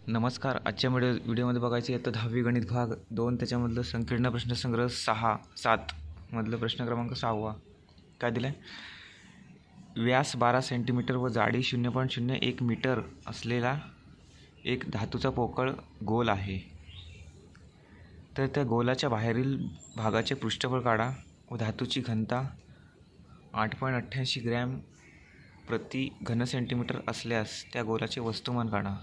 नमस्कार. आजच्या व्हिडिओमध्ये बघायचं इयत्ता 10वी गणित भाग 2 त्याच्यामधलं संकीर्ण प्रश्नसंग्रह 6-7 मधलं प्रश्न क्रमांक 6. काय दिलं आहे? व्यास 12 सेंटीमीटर व जाडी 0.01 मीटर असलेला एक धातूचा पोकळ गोल आहे. तर त्या गोलाच्या बाहेरील भागाचे पृष्ठफळ काढा व धातूची घनता 8.88 ग्रॅम प्रति घन सेंटीमीटर असल्यास त्या गोलाचे वस्तुमान काढा.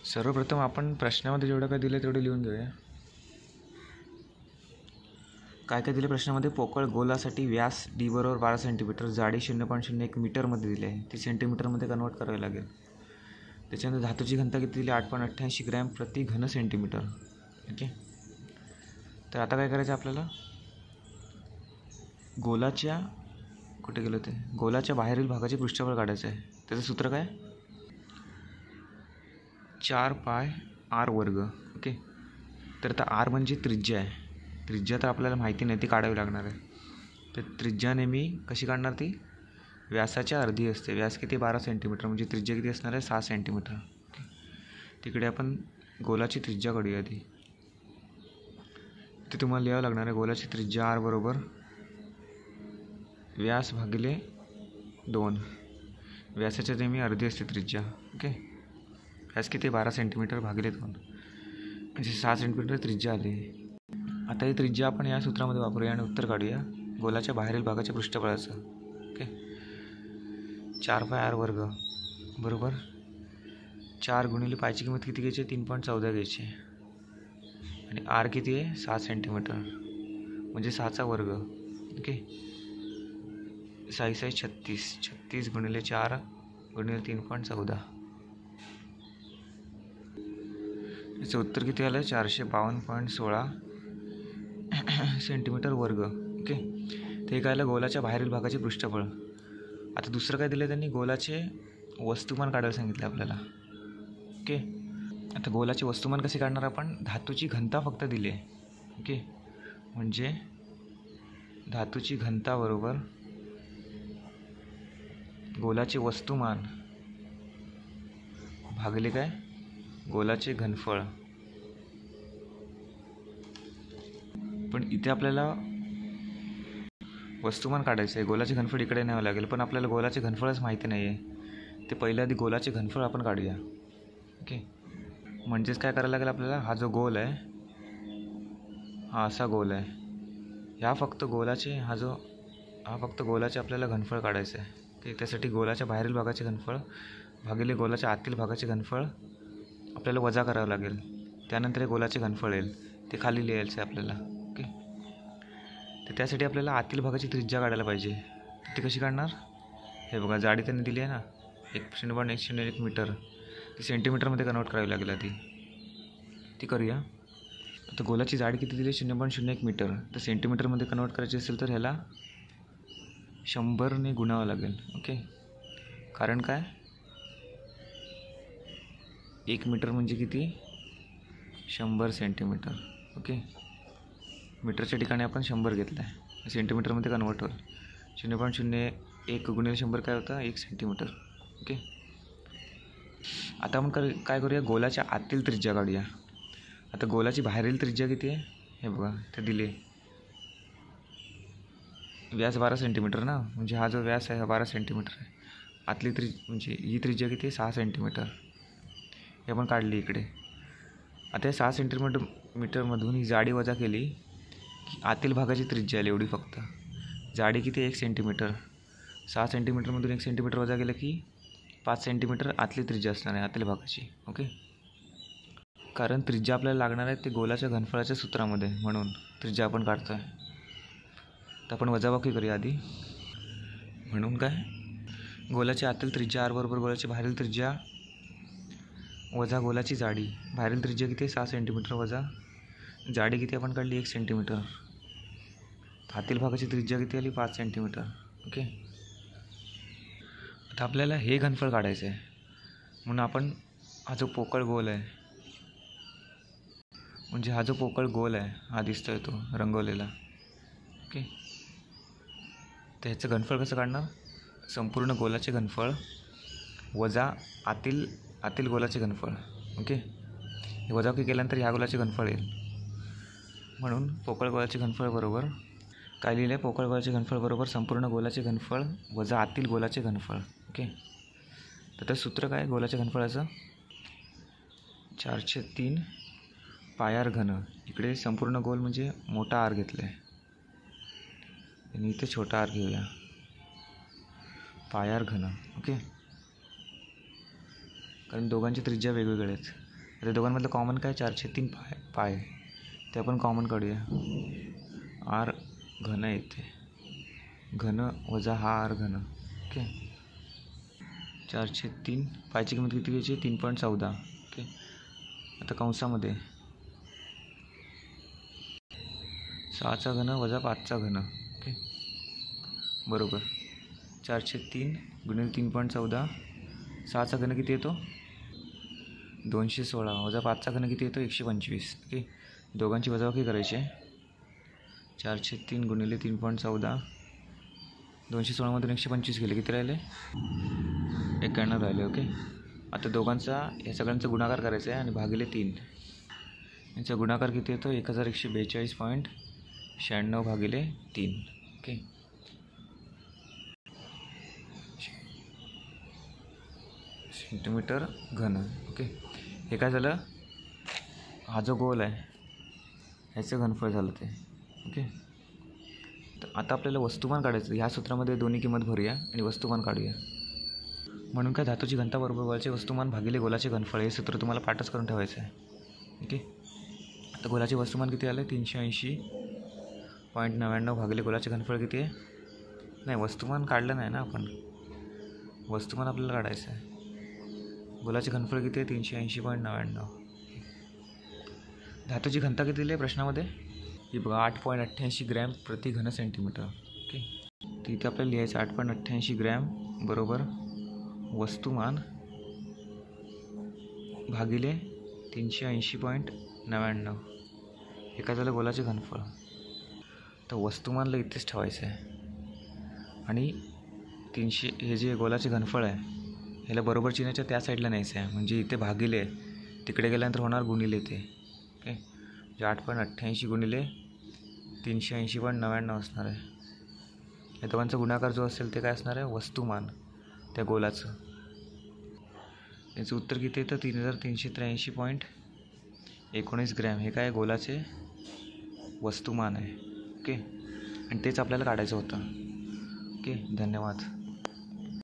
सर्वप्रथम आपण प्रश्नामध्ये जेवढं काय दिलं तेवढं लिहून घेऊया. काय काय दिले प्रश्नामध्ये? पोकळ गोलासाठी व्यास d बरोबर 12 सेंटीमीटर, जाडी 0.01 मीटरमध्ये दिली आहे. ती सेंटीमीटरमध्ये कन्वर्ट करावी लागेल. त्याच्यानंतर धातूची घनता किती दिली? 8.88 ग्रॅम प्रति घन सेंटीमीटर. ओके. तर आता काय करायचं आपल्याला? गोलाच्या कुठे गेलो ते गोलाच्या बाहेरील भागाचे पृष्ठफळ काढायचं आहे. त्याचं सूत्र काय? 4πr वर्ग. ओके. तर आता r म्हणजे त्रिज्या आहे. त्रिज्या तर आपल्याला माहिती नाही, ती काढावी लागणार आहे. तर त्रिज्या नेहमी कशी काढणार? ती व्यासाच्या अर्धी असते. व्यास किती? 12 सेंटीमीटर, म्हणजे त्रिज्या किती असणार आहे? 6 सेंटीमीटर. ओके. तिकडे आपण गोलाची त्रिज्या काढूया आधी. ते तुम्हाला लिहावं लागणार आहे. गोलाची त्रिज्या r बरोबर व्यास भागिले 2. व्यासाच्या नेहमी अर्धी असते त्रिज्या. ओके. व्यास किती? 12 सेंटीमीटर भागिले 2 म्हणजे 6 सेंटीमीटर त्रिज्या आली. आता ही त्रिज्या आपण या सूत्रामध्ये वापरूया आणि उत्तर काढूया गोलाच्या बाहेरील भागाच्या पृष्ठफळाचं. ओके. 4πr वर्ग बरोबर 4 गुणिले पायची किंमत किती घ्यायची? 3.14 घ्यायची. आणि r किती आहे? 6 सेंटीमीटर, म्हणजे 6चा वर्ग. ओके. 6 36. 36 गुणिले 4 गुणिले 3.14. याचं उत्तर किती आलं? 452.16 सेंटीमीटर वर्ग. ओके. ते काय आलं? गोलाच्या बाहेरील भागाचे पृष्ठफळ. आता दुसरं काय दिलं त्यांनी? गोलाचे वस्तुमान काढायला सांगितलं आपल्याला. ओके. आता गोलाचे वस्तुमान कसे काढणार आपण? धातूची घनता फक्त दिली आहे. ओके. म्हणजे धातूची घनता बरोबर गोलाचे वस्तुमान भागले काय? गोलाचे घनफळ. पण इथे आपल्याला वस्तुमान काढायचं आहे. गोलाचे घनफळ इकडे न्यावं लागेल, पण आपल्याला गोलाचे घनफळच माहिती नाही आहे. ते पहिल्या आधी गोलाचे घनफळ आपण काढूया. ओके. म्हणजेच काय करायला लागेल आपल्याला? हा जो गोल आहे, हा असा गोल आहे. ह्या फक्त गोलाचे हा फक्त गोलाचे आपल्याला घनफळ काढायचं आहे. ओके. त्यासाठी गोलाच्या बाहेरील भागाचे घनफळ भागिले गोलाच्या आतील भागाचे घनफळ आपल्याला वजा करावं लागेल. त्यानंतर हे गोलाचे घनफळ येईल, ते खाली लिहायचं आहे आपल्याला. ओके. तर त्यासाठी आपल्याला आतील भागाची त्रिज्या काढायला पाहिजे. ती कशी काढणार? हे बघा, जाडी त्यांनी दिली आहे ना 0.101 मीटर, ती सेंटीमीटरमध्ये कन्वर्ट करावी लागेल आधी. ती करूया. आता गोलाची जाडी किती दिली? 0.01 मीटर. तर सेंटीमीटरमध्ये कन्वर्ट करायची असेल तर ह्याला 100ने गुणावं लागेल. ओके. कारण काय? 1 मीटर म्हणजे किती? 100 सेंटीमीटर. ओके. मीटरच्या ठिकाणी आपण 100 घेतलं आहे, सेंटीमीटरमध्ये कन्वर्ट होईल. 0.01 गुणिले 100 काय होतं? 1 सेंटीमीटर. ओके. आता आपण काय करूया? गोलाच्या आतील त्रिज्या काढूया. आता गोलाची बाहेरील त्रिज्या किती आहे? हे बघा, ते दिले. व्यास 12 सेंटीमीटर ना, म्हणजे हा जो व्यास आहे हा 12 सेंटीमीटर आहे. आतली म्हणजे ही त्रिज्या किती आहे? 6 सेंटीमीटर. हे आपण काढली इकडे. आता 6 सेंटीमीटरमधून ही जाडी वजा केली की आतील भागाची त्रिज्या आली एवढी फक्त. जाडी किती? 1 सेंटीमीटर. 6 सेंटीमीटरमधून 1 सेंटीमीटर वजा केलं की 5 सेंटीमीटर आतली त्रिज्या असणार आहे, आतील भागाची. ओके. कारण त्रिज्या आपल्याला लागणार आहे ते गोलाच्या घनफळाच्या सूत्रामध्ये, म्हणून त्रिज्या आपण काढतो आहे. तर आपण वजाबाकी करूया आधी. म्हणून काय? गोलाची आतील त्रिज्या r बरोबर गोलाची बाहेरील त्रिज्या वजा गोलाची जाडी. बाहेरील त्रिज्या किती? 6 सेंटीमीटर वजा जाडी किती आपण काढली? 1 सेंटीमीटर. आतील भागाची त्रिज्या किती आली? 5 सेंटीमीटर. ओके. आता आपल्याला हे घनफळ काढायचं आहे, म्हणून आपण हा जो पोकळ गोल आहे, म्हणजे हा जो पोकळ गोल आहे हा दिसतोय तो रंगवलेला. ओके. तर ह्याचं घनफळ कसं काढणार? संपूर्ण गोलाचे घनफळ वजा आतील गोलाचे घनफळ. ओके, हे वजाबाकी केल्यानंतर ह्या गोलाचे घनफळ येईल. म्हणून पोकळ गोलाचे घनफळ बरोबर काय लिहिलं आहे? पोकळ गोलाचे घनफळ बरोबर संपूर्ण गोलाचे घनफळ वजा आतील गोलाचे घनफळ. ओके, तर ते सूत्र काय गोलाच्या घनफळाचं? 4/3 पाय r घन. इकडे संपूर्ण गोल म्हणजे मोठा r घेतला आहे आणि इथे छोटा r घेऊया, पाय r घन. ओके, कारण दोघांची त्रिज्या वेगवेगळे आहेत. आता दोघांमधलं कॉमन काय? 4/3 पाय ते आपण कॉमन काढूया. r घन येते, घन वजा हा r घन. ओके, 4/3 पायची किंमत किती घ्यायची? 3.14. ओके, आता कंसामध्ये 6चा घन वजा 5चा घन. ओके, बरोबर 4/3 गुणिले 3.14. 6चा घन किती येतो? 216 वजा 5चा घन किती येतो? 125. ओके, दोघांची वजाबाकी करायची आहे. 4/3 गुणिले 3.14, 216मधून 125 गेले, किती राहिले? 91 राहिले. ओके, आता दोघांचा या सगळ्यांचा गुणाकार करायचा आहे आणि भागिले 3. यांचा गुणाकार किती येतो? 1142.96 भागिले 3. ओके, सेंटीमीटर घन. ओके, हे काय झालं? हा जो गोल आहे ह्याचं घनफळ झालं ते. ओके, तर आता आपल्याला वस्तुमान काढायचं. ह्या सूत्रामध्ये दोन्ही किंमत भरूया आणि वस्तुमान काढूया. म्हणून काय धातूची घनता बरोबर गोलाचे वस्तुमान भागिले गोलाचे घनफळ, हे सूत्र तुम्हाला पाठच करून ठेवायचं आहे. ओके, आता गोलाचे वस्तुमान किती आलं? 380.99 भागिले गोलाचे घनफळ किती आहे? नाही, वस्तुमान काढलं नाही ना आपण, वस्तुमान आपल्याला काढायचं आहे. गोलाचे घनफळ किती आहे? 380.99. धातूची घनता किती दिली आहे प्रश्नामध्ये? ही बघा, 8.88 ग्रॅम प्रति घन सेंटीमीटर. ओके, तर इथे आपल्याला लिहायचं 8.88 ग्रॅम बरोबर वस्तुमान भागिले 380.99. हे काय झालं? गोलाचे घनफळ. तर वस्तुमानला इथेच ठेवायचं आहे आणि 300 हे जे गोलाचे घनफळ आहे ह्याला बरोबर चिन्हाच्या त्या साईडला न्यायचं आहे. म्हणजे इथे भागिले, तिकडे गेल्यानंतर होणार गुणिले ते. ओके, म्हणजे 8.88 गुणिले 380.99 असणार आहे. या दोघांचा गुणाकार जो असेल ते काय असणार आहे? वस्तुमान त्या गोलाचं. याचं उत्तर किती येतं? 3383.19 ग्रॅम. हे काय? गोलाचे वस्तुमान आहे. ओके, आणि तेच आपल्याला काढायचं होतं. ओके, धन्यवाद.